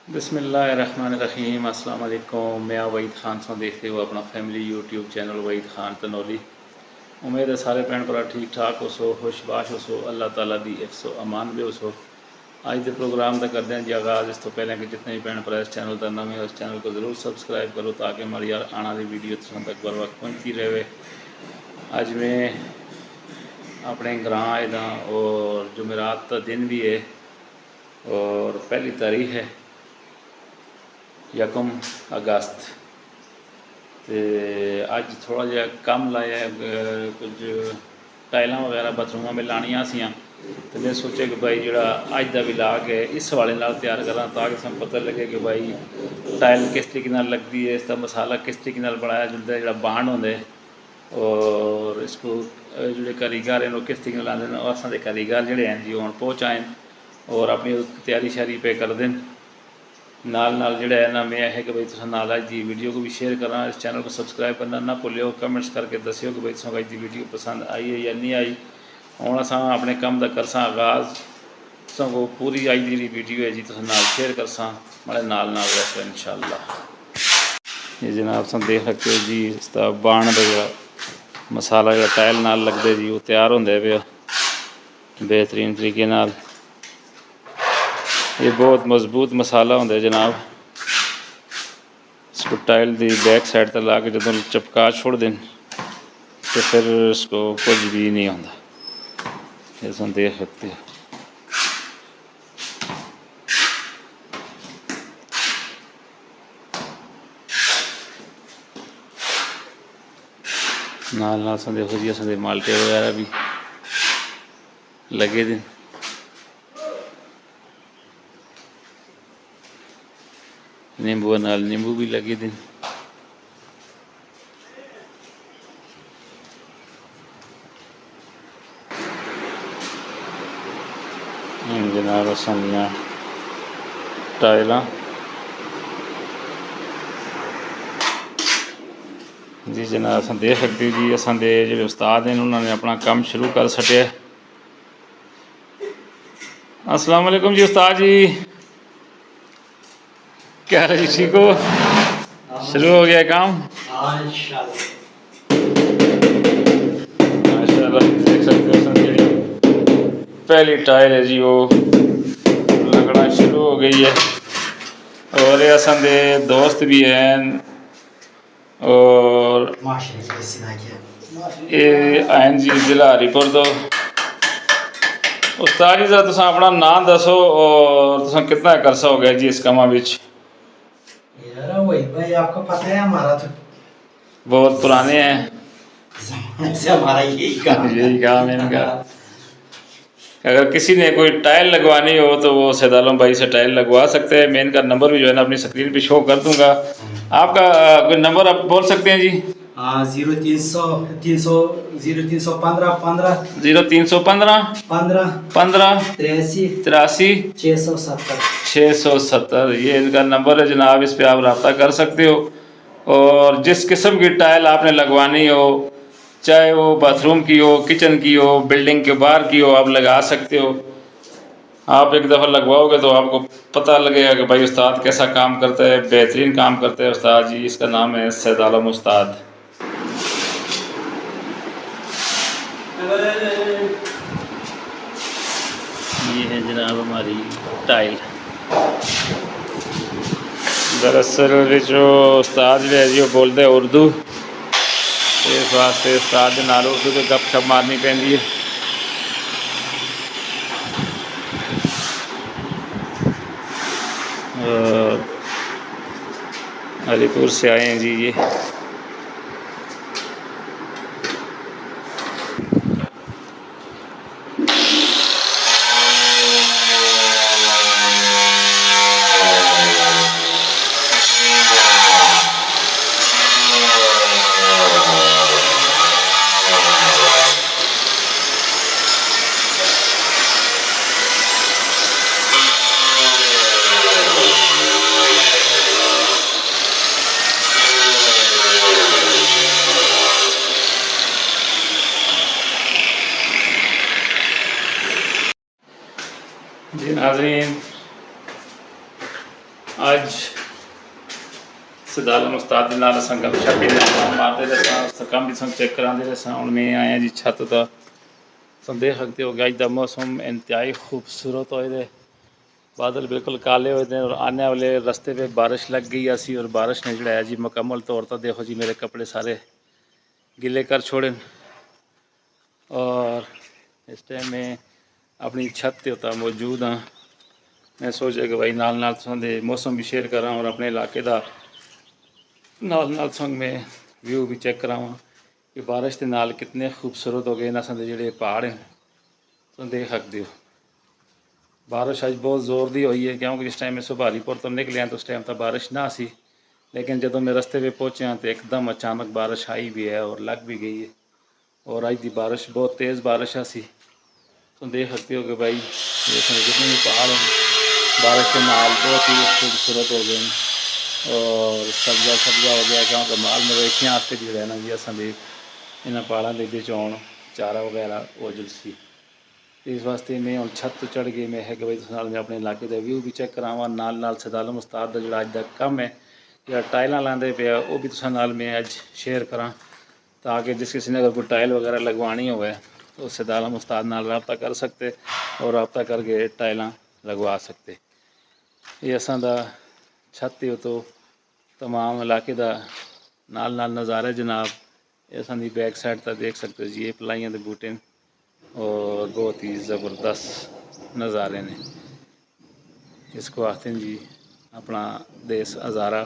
बिस्मिल्लाहिर्रहमानिर्रहीम। अस्सलाम वालेकुम। मैं वहीद खान से देखते हो अपना family YouTube channel Waheed Khan Tanoli. उम्मीद है सारे भैन भरा ठीक ठाक हो सो, खुशबाश हो सो, अल्लाह ताला दी हिफ्ज़ अमान भी हो सो। अज के प्रोग्राम का करते हैं जी आगाज़। इस तो पहले कि जितने भी भैन भरा इस चैनल का नवे उस चैनल को ज़रूर सबसक्राइब करो ताकि हमारी यार आने वाली वीडियो तुम तक बर वक्त पहुँचती रहे। अज मैं अपने ग्रां आए दा और जुमेरात का दिन भी है और पहली तारीख है 1 अगस्त। तो अज थोड़ा जहा कम लाया कुछ टाइल वगैरह बाथरूम में लानिया सी, तो मैं सोचा कि भाई जो अज का विलाग है इस हवाले तैयार करा ताकि सब पता लगे कि भाई टाइल किस तरीके लगती है, इसका मसाला किस तरीके बनाया जाता है, जो बांड होंगे और इसको जो कारीगर हैं वो किस तरीके लाते हैं। और असां कारीगर जोड़े हैं जी हम पहुँच आए और अपनी तैयारी शारी पे कर दें। नाल नाल जोड़ा है ना मैं है कि भाई तुम नाल अज की वीडियो को भी शेयर करना, इस चैनल को सबसक्राइब करना ना भूलो, कमेंट्स करके दस्यो कि भाई तुम अज की वीडियो पसंद आई है या नहीं आई। हूँ अस अपने काम का करसा आगाज़, तुमको पूरी अज की जी वीडियो है जी तुम नाल शेयर करसा माड़े नाल वैसे इंशाअल्लाह। ये जनाब तुम देख सकते हो जी इसका बाण का जो मसाला जो टाइल नाल लगते जी वो तैयार होंगे पे बेहतरीन तरीके नाल। ये बहुत मजबूत मसाला होंगे जनाब। इसको टाइल की बैक साइड तक ला के जो चपका छोड़ दें तो फिर इसको कुछ भी नहीं होता। ये तुम देख सकते हो। नाल नाल देखो जी अस माल्टे वगैरह भी लगे दिन। नींबू नाल नींबू भी लगे दिन। जनाब असां टाइल जी जनाब अस देख सकते हो जी असां जो उस्ताद हैं उन्होंने अपना काम शुरू कर सटिया। अस्सलाम वालेकुम जी उस्ताद जी, क्या है जी, ठीक हो? शुरू हो गया काम माशाल्लाह। देख सकते हो पहली टाइल है जी वो लगना शुरू हो गई है और ये असां दे दोस्त भी हैं और ये आए जी जिला हरीपुर तो। उस्ताद जी जरा तुम अपना नाम दसो और तुम कितना करसा हो गया जी इस कामा विच? यार वही भाई आपको पता है हमारा तो बहुत पुराने हैं से हमारा यही काम है इनका। अगर किसी ने कोई टाइल लगवानी हो तो वो सैद आलम भाई से टाइल लगवा सकते हैं। मैं इनका नंबर भी जो है ना अपनी स्क्रीन पे शो कर दूंगा। आपका कोई नंबर आप बोल सकते हैं जी? हाँ 0315 15 83 670। 670 ये इनका नंबर है जनाब। इस पर आप रब्ता कर सकते हो और जिस किस्म की टाइल आपने लगवानी हो, चाहे वो बाथरूम की हो, किचन की हो, बिल्डिंग के बाहर की हो, आप लगा सकते हो। आप एक दफ़ा लगवाओगे तो आपको पता लगेगा कि भाई उस्ताद कैसा काम करता है, बेहतरीन काम करता है उस्ताद जी। इसका नाम है सैद आलम उस्ताद। ये है जनाब हमारी टाइल। दरअसल जो उस्ताद जो है जी वो बोलते हैं उर्दू, इस वास्ते उस्ताद के नाल उर्दू के गप शप मारनी पैंदी है। हरीपुर से आए हैं जी ये। जी नाज़रीन अज सदाल उस्ताद नाल असां गपशप मारते रहे कम भी संग चेक कराते रहे। हूँ मैं आया जी छत का तुम देख सकते हो कि अज का मौसम इंतहाई खूबसूरत होए। बादल बिल्कुल काले हुए थे और आने वाले रास्ते पे बारिश लग गई ऐसी, और बारिश ने जोड़ा है जी मुकम्मल तौर पर देखो जी मेरे कपड़े सारे गिले कर छोड़े। और इस टाइम मैं अपनी छत पे होता मौजूद हाँ। मैं सोचा कि भाई नाल नाल तुहाडे मौसम भी शेयर करा और अपने इलाके का नाल नाल संग में व्यू भी चेक करावां कि बारिश के नाल कितने खूबसूरत हो गए असां दे जिहड़े पहाड़ हैं। तुम देख सकते हो बारिश अज बहुत जोर दी हुई है, क्योंकि जिस टाइम मैं सुभारीपुर तो निकलिया तो उस टाइम तो बारिश ना सी, लेकिन जब मैं रस्ते पे पहुँचा तो एकदम अचानक बारिश आई भी है और लग भी गई है। और अज की बारिश बहुत तेज़ बारिश सी। तुम देख सकते हो कि भाई ये जितने भी पहाड़ हैं बारिश के नाल बहुत ही खूबसूरत हो गए और सब्जा सब्जा हो गया, क्योंकि माल मवेशियों वास्ते भी रहना जी असां दे इन्होंने पहाड़ों के विच आउण चारा वगैरह औजल सी। इस वास्ते मैं हम छत तो चढ़ गई। मैं है कि भाई मैं अपने इलाके का व्यू भी चेक करावां, नाल नाल सदालम उस्ताद का जोड़ा अज का कम है जो टाइलां लांदे पे वो भी तुसां नाल मैं अज शेयर करा, ताकि जिस किसी ने अगर कोई टाइल वगैरह लगवानी हो तो सदालम उस्ताद नाल रब्ता कर सकते और रब्ता करके टाइलां लगवा सकते। ये असां दा छत तो तमाम इलाके का नाल नाल नज़ारा जनाब। ये असां दी बैक साइड तक देख सकते हो जी, ये पलाइयां दे बूटे और बहुत ही ज़बरदस्त नज़ारे ने। इसको आखते हैं जी अपना देश हज़ारा।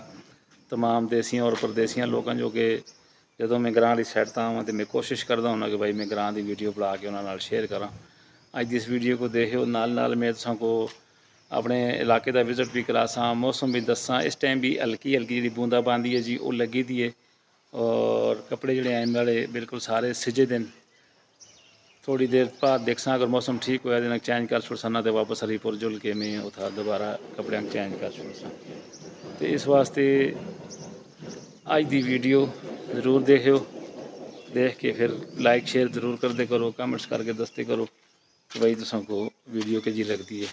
तमाम देसियां और परदेसियां लोगों जो कि जो मैं ग्रां की साइड आवां तो मैं कोशिश करता हूँ कि भाई मैं ग्रां की वीडियो बना के उन्होंने शेयर करा। अज इस वीडियो को देखियो नाल नाल मैं तुसां को अपने इलाके का विजिट भी करासा, मौसम भी दसा। इस टाइम भी हल्की हल्की जी बूंदाबांदी है जी वो लगी दी है और कपड़े जोड़े हैं वाले बिल्कुल सारे सिजे दिन। थोड़ी देर बाद देखसा अगर मौसम ठीक होया तो चेंज कर छोड़सा, ना तो वापस हरीपुर जुल के मैं उथा दोबारा कपड़े चेंज कर छोड़सा। तो इस वास्ते अज की वीडियो ज़रूर देखियो, देख के फिर लाइक शेयर ज़रूर करते करो, कमेंट्स करके दसते करो कि भाई तुसां को वीडियो किजी लगती है।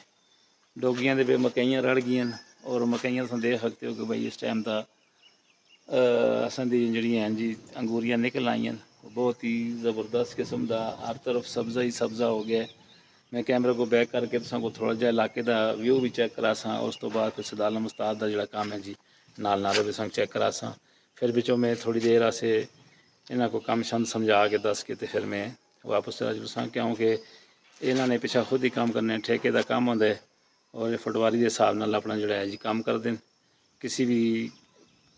डोगियां दे पे मकइयां रड़ गई और मकइयां तुम देख सकते हो कि भाई इस टाइम का असां दी जिहड़ियां हैं जी अंगूरियां निकल आईयां, बहुत ही ज़बरदस्त किस्म का हर तरफ सब्ज़ा ही सब्ज़ा हो गया। मैं कैमरे को बैक करके तुसां को थोड़ा जिहा इलाके का व्यू भी चेक करासा, उस तो बाद फिर सदालम उस्ताद का जिहड़ा काम है जी नाल नाल भी संग चेक करासा। फिर बिचों मैं थोड़ी देर आसे इन्हां को कम शम समझा के दस के फिर मैं वापस चला जुलसा, क्योंकि इन्होंने पिछा खुद ही काम करने ठेके का काम होंदा है और पटवारी के हिसाब नाल अपना जोड़ा है जी काम करते हैं। किसी भी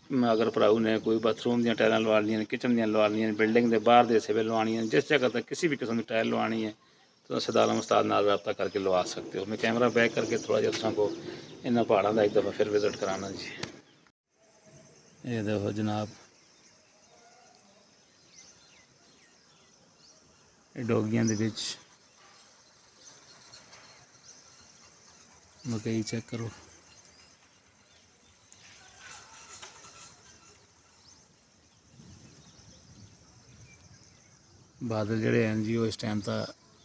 अगर भराऊ ने कोई बाथरूम दी टाइलां लवानियां, किचन दी लवानियां, बिल्डिंग के बाहर दे हिस्से लवानियां, जिस जगह तक किसी भी किस्म की टाइल लवानी है तो सदालम उस्ताद नाल रब्ता करके लवा सकते हो। मैं कैमरा बैक करके थोड़ा जिहा तुसां को इन्हां पहाड़ों का एक दफ़ा फिर विजिट कराना जी। ये देखो जनाब डोगियां दे विच मकई चेक करो। बादल जड़े हैं जी वो इस टाइम तो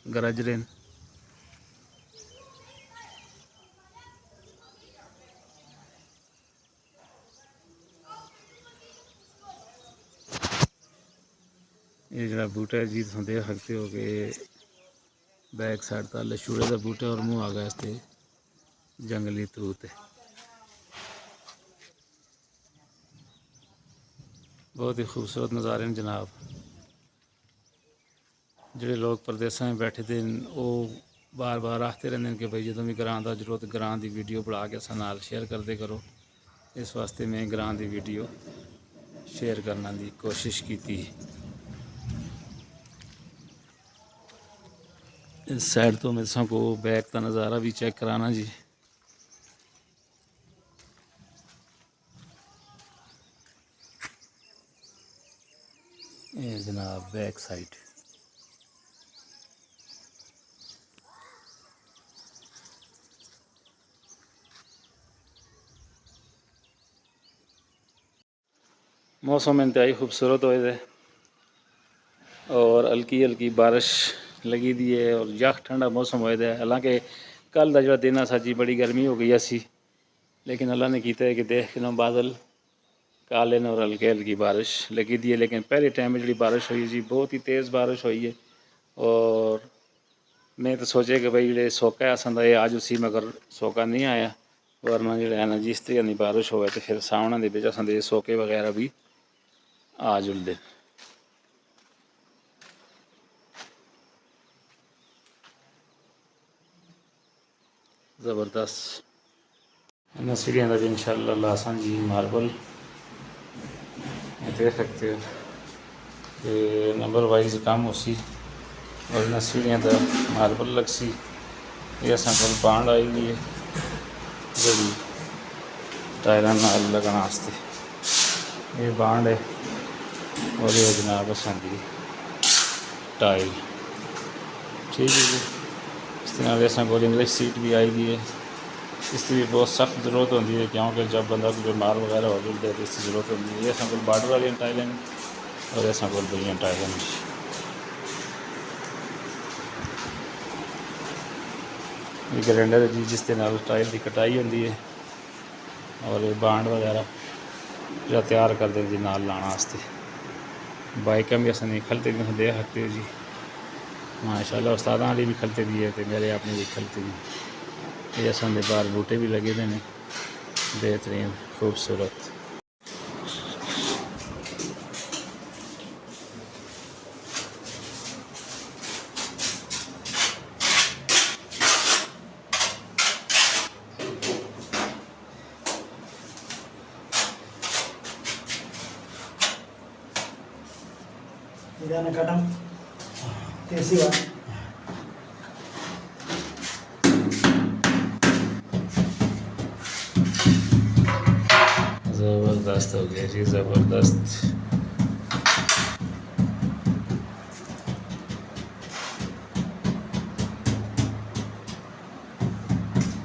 गरज रहे हैं। ये जरा बूटा है जी तुम देख सकते हो कि बैक साइड का लछूड़े का बूटा और मुँह आ गया इसते जंगली तूत है। बहुत ही खूबसूरत नज़ारे हैं जनाब। जोड़े लोग प्रदेशों में बैठे थे वो बार बार आखते रहते हैं कि भाई जो भी ग्रां का जरूरत ग्रां की वीडियो बना के असां नाल शेयर करते करो। इस वास्ते मैं ग्रां की वीडियो शेयर करने की कोशिश की। इस साइड तो मैं तुसां को बैक का नज़ारा भी चेक कराना जी। ये जनाब बैक साइड मौसम इंतहाई खूबसूरत हो है और हल्की हल्की बारिश लगी दी है और यख ठंडा मौसम हो है। हालांकि कल का जो दिन सा जी बड़ी गर्मी हो गई सी, लेकिन अल्लाह ने किया है कि देख के ना बादल काले ने और हल्की हल्की बारिश लगी दी है। लेकिन पहले टाइम में जी बारिश हुई जी बहुत ही तेज़ बारिश हुई है। और मैं तो सोचे कि भाई जो सोका है असा ये आज उसी मगर सोका नहीं आया, वरना जो है ना जिस तरह की बारिश हो तो फिर सावना के असा सोके वगैरह भी आ जुलते। ज़बरदस्त इन सीढ़ियों का भी इंशाअल्लाह लासा जी मार्बल देख सकते हो कि नंबर वाइज काम उसी और इन सीढ़ियों का मार्बल लग सी ये असा को बांड आई गई है जी टायलों लगने वास्ते ये बांड है और ये जनाब असन की टाइल ठीक है जी। इस तरह असा को इंग्लिश सीट भी आई गई है। इसकी भी बहुत सख्त ज़रूरत होती है क्योंकि जब बंदा कोई बीमार वगैरह हो जाता है तो इसकी ज़रूरत होती है। ये असा को बार्डर वाली टाइलें और असा को बड़िया टाइलें ये ग्राइंडर जी जिस टाइल की कटाई होती है और ये बांड वगैरह जो तैयार करते जी नाल लाने वास्ते। बाइक भी अस नहीं खलते भी देख सकते हो जी माशाल्लाह उस्ताद वाली भी खलते दी है तो मेरे अपनी भी खलते दी। ये असन बाहर बूटे भी लगे हुए हैं बेहतरीन खूबसूरत। इधर कदम कैसी बात ज़बरदस्त हो गया जी ज़बरदस्त।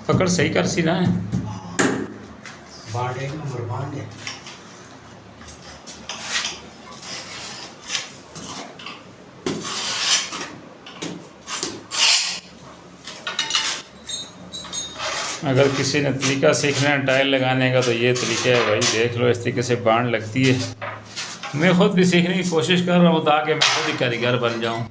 पकड़ सही कर सी ना बांड एक नंबर बांड है। अगर किसी ने तरीका सीखना है टाइल लगाने का तो ये तरीका है भाई देख लो इस तरीके से बांड लगती है। मैं ख़ुद भी सीखने की कोशिश कर रहा हूँ ताकि मैं खुद ही कारीगर बन जाऊँ।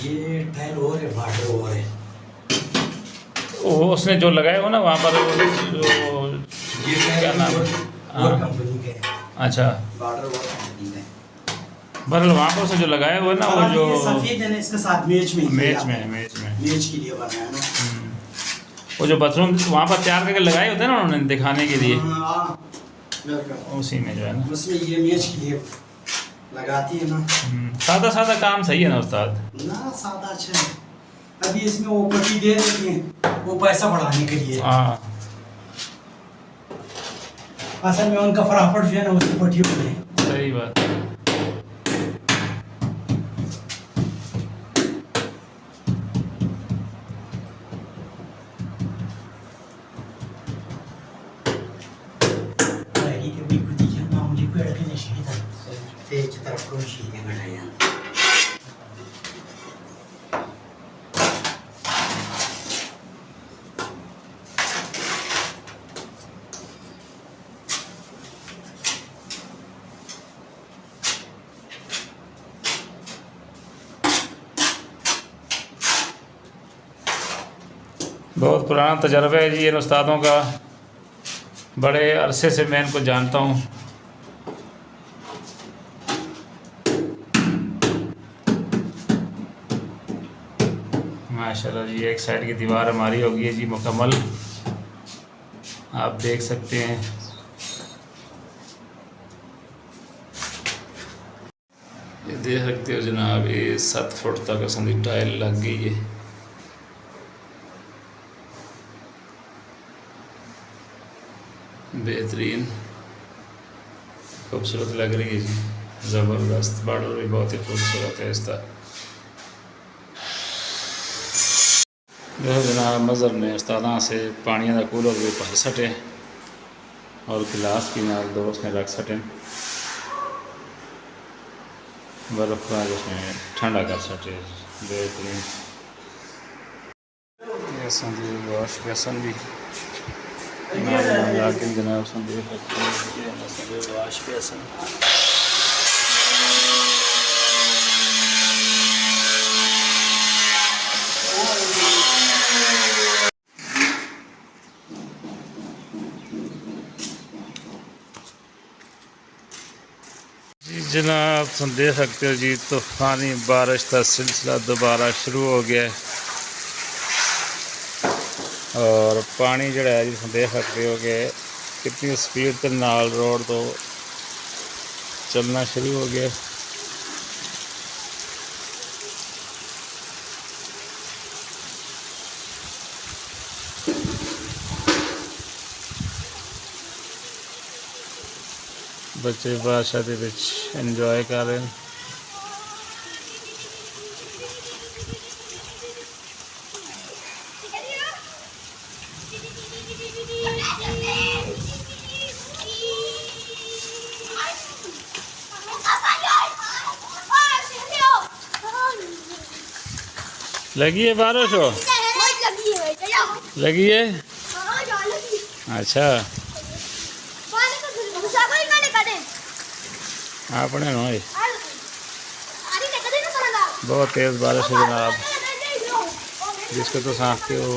ये टाइल और है बार्डर और है वो उसने जो लगाया हो ना वहाँ पर जो ये क्या नाम है और कंपनी के है। अच्छा बार्डर और कंपनी का बरल वहाँ पर उसने जो लगाया हुआ है ना वो जो ये सफेद है ना इसके साथ मैच में मैच के लिए बनाया ना वो जो बाथरूम वहाँ पर तैयार करके लगाए होते हैं ना उन्होंने दिखाने के लिए उसी में जो है ना उसमें ये मैच के लिए लगाती है ना। सादा सादा काम सही है ना उस्ताद ना सादा अच्छा है। अभी इसमें वो पट्टी दे देती है वो पैसा बढ़ाने के लिए। हाँ असल में उनका फटाफट जो है ना उसकी पट्टी बने। सही बात है। बहुत पुराना तजर्बा है जी इन उस्तादों का, बड़े अरसे से मैं इनको जानता हूँ। माशाल्लाह जी एक साइड की दीवार हमारी हो गई है जी मुकम्मल, आप देख सकते हैं। ये देख सकते हो जनाब ये 7 फुट तक असली टाइल लग गई है। बेहतरीन खूबसूरत लग रही है जी, ज़बरदस्त। बॉर्डर भी बहुत ही खूबसूरत है इसका। देखो जनाब मज़र ने उस्तादा से पानी का कूलर भी भर सटे और गिलास भी नाल दोस्त ने रख सटें, बर्फ़ का जिसमें ठंडा कर सके। बेहतरीन ये संदी वॉश बेसन भी लाकिन जनाब संदी वॉश बेसन जी जनाब, तुम देख सकते हो जी, तूफ़ानी बारिश का सिलसिला दोबारा शुरू हो गया है और पानी जड़ा है जी तुम देख सकते हो कि कितनी स्पीड के नाल रोड तो चलना शुरू हो गया। बच्चे बादशाह के विच इंजॉय कर रहे हैं। लगी है बारिश हो? लगी है? अच्छा आपने नो बहुत तेज़ बारिश है जनाब, जिसको तो साथ हो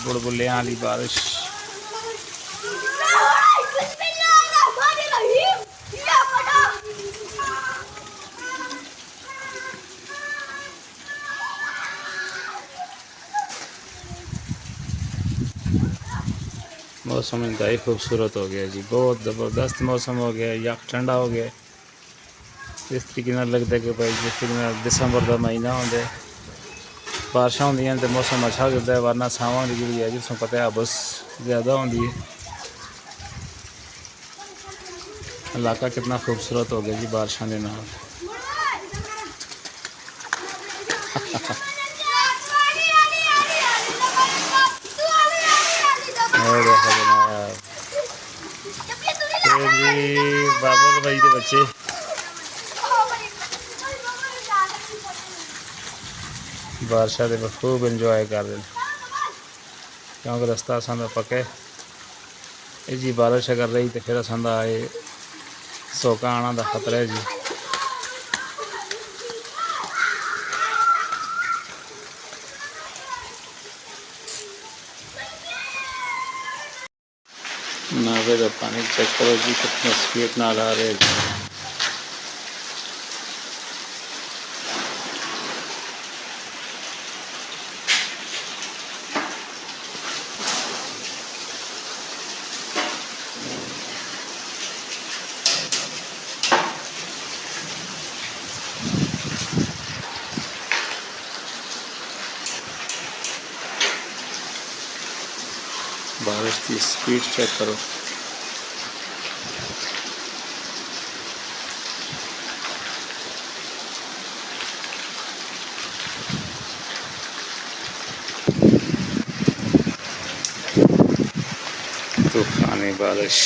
बुलबुले वाली बारिश। मौसम इंतहाई खूबसूरत हो गया जी, बहुत ज़बरदस्त मौसम हो गया, यक ठंडा हो गया। इस तरीके नाल लगता है कि भाई जिस तरीके दिसंबर का महीना होंगे बारिशां होंदियां तो मौसम अच्छा होता है, वरना छावां की जी है जिसमें पता है बस ज़्यादा होंगी है। इलाका कितना खूबसूरत हो गया जी बारिशां के नाल। जी बाबुल भाई के बच्चे बारिशा के खूब इंजॉय कर रहे हैं, क्योंकि रास्ता असा पक्का है जी। बारिश अगर रही तो फिर असा ये सोका आना का खतरा है जी। नावे का पानी चेक करो जी, कितना स्पीड नाल आ रहे जी। बारिश की स्पीड चेक करो। तूफानी बारिश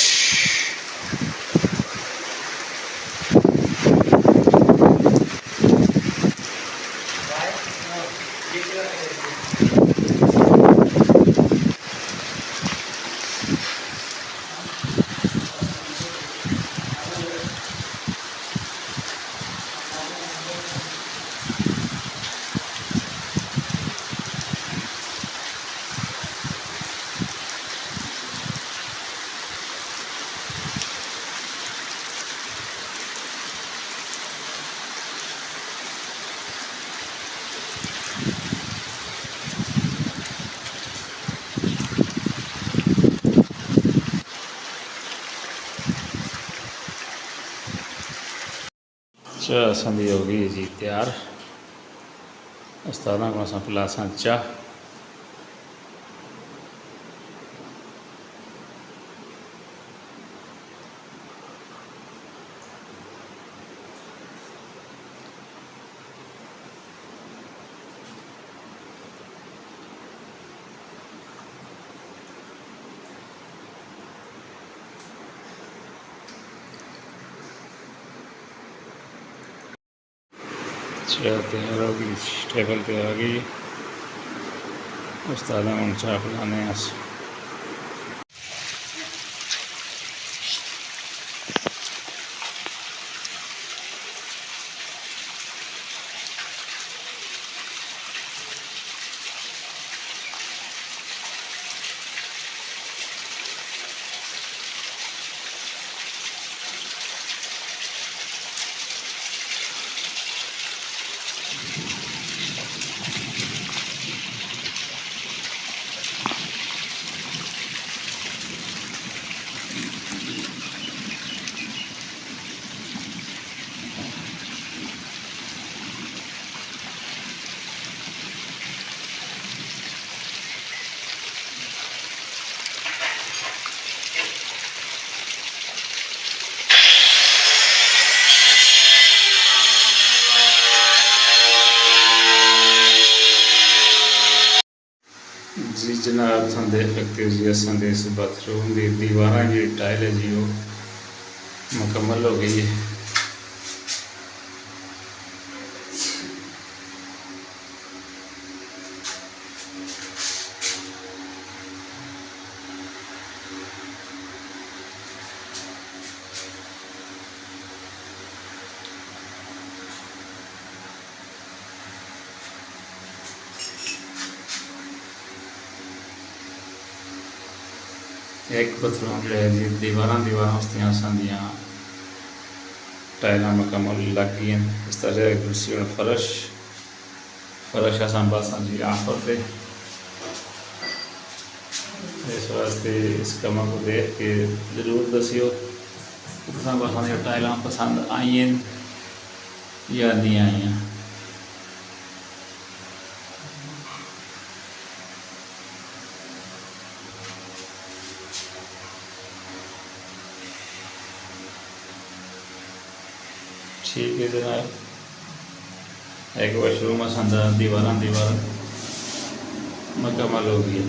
चाह संदी हो गई जी तैयार। उस्तादा को असां पिलासां चाह। चाय तैयार हो गई, टेबल पे आ गई। उस्ताद ने हम चाय पिलाने हैं। जी जनाब, तुम देख सकते हो जी असन इस बाथरूम की दीवार जी टाइल है जी वो मुकम्मल हो गई है। एक बाथरूम जो है जी दीवार उसदियाँ संदियाँ टाइल मुकम्मल लग गई हैं। इस तरह कुर्सी और फर्श असां बस जी आखिर पे इस वास्ते इस कम को देख के जरूर दसियो तुसां टाइल पसंद आई हैं या नहीं आई हैं। ठीक है जनाब, एक वाशरूम असां दीवार मुकम्मल हो गई है।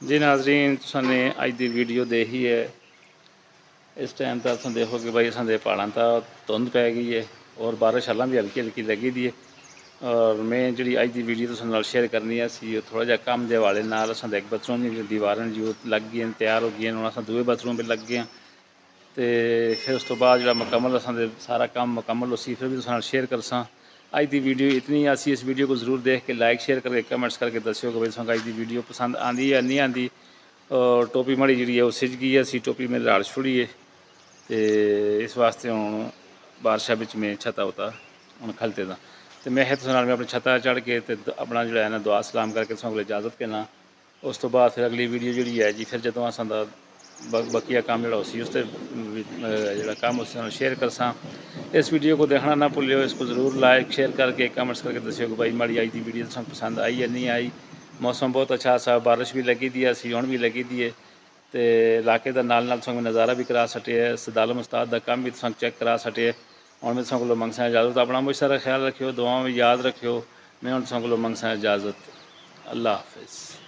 जी नाजरीन, तुसाने अज की वीडियो देखी है। इस टाइम तो तुम देखो कि भाई असां पहाड़ों तो धुंध पै गई है और बारिश हालां भी हल्की हल्की लगी दी है। और मैं जी अज की वीडियो तुसां नाल शेयर करनी सी थोड़ा जहा कम के हवाले नाल असां एक बाथरूम की दीवारें जी लग गई तैयार हो गई। हुण असां दूए बाथरूम पर लग गए हैं तो फिर उस तो बाद जो मुकम्मल असां सारा काम मुकम्मल उसी फिर भी तुसां शेयर करसां। अज की वीडियो इतनी असी इस वीडियो को ज़रूर देख के लाइक शेयर करके कमेंट्स करके दस्यो कि भाई तुसें अज की वीडियो पसंद आती या नहीं आती। और टोपी माड़ी जी वो सिज गई है, असी टोपी मेरे राड़ छुड़ी है तो इस वास्ते हूँ बारिशा में छत्ता उता हूँ खलते दा तो मैं मैं अपनी छत्ता चढ़ के तो अपना जो है ना दुआ सलाम करके तुसां को इजाज़त करना। उस तो बाद फिर अगली वीडियो जी है जी फिर जो असां दा बकिया काम जो उसी उस जो काम उस शेयर करसा। इस वीडियो को देखना ना भूलियो, इसको ज़रूर लाइक शेयर करके कमेंट्स करके दसियो कि भाई माड़ी अज की वीडियो तुसें पसंद आई या नहीं आई। मौसम बहुत अच्छा सा, बारिश भी लगी दी सी, हुण भी लगी दी है तो इलाके का नाल तुसें नज़ारा भी करा सटे है। सदालम उस्ताद का काम भी तुसें चेक करा सटे। हुण मैं तुसें को मंगसा इजाज़त, अपना मुझ सारा ख्याल रखियो, दुआओं में याद रखियो। मैं हुण तुसें को मंगसा इजाज़त। अल्लाह हाफिज़।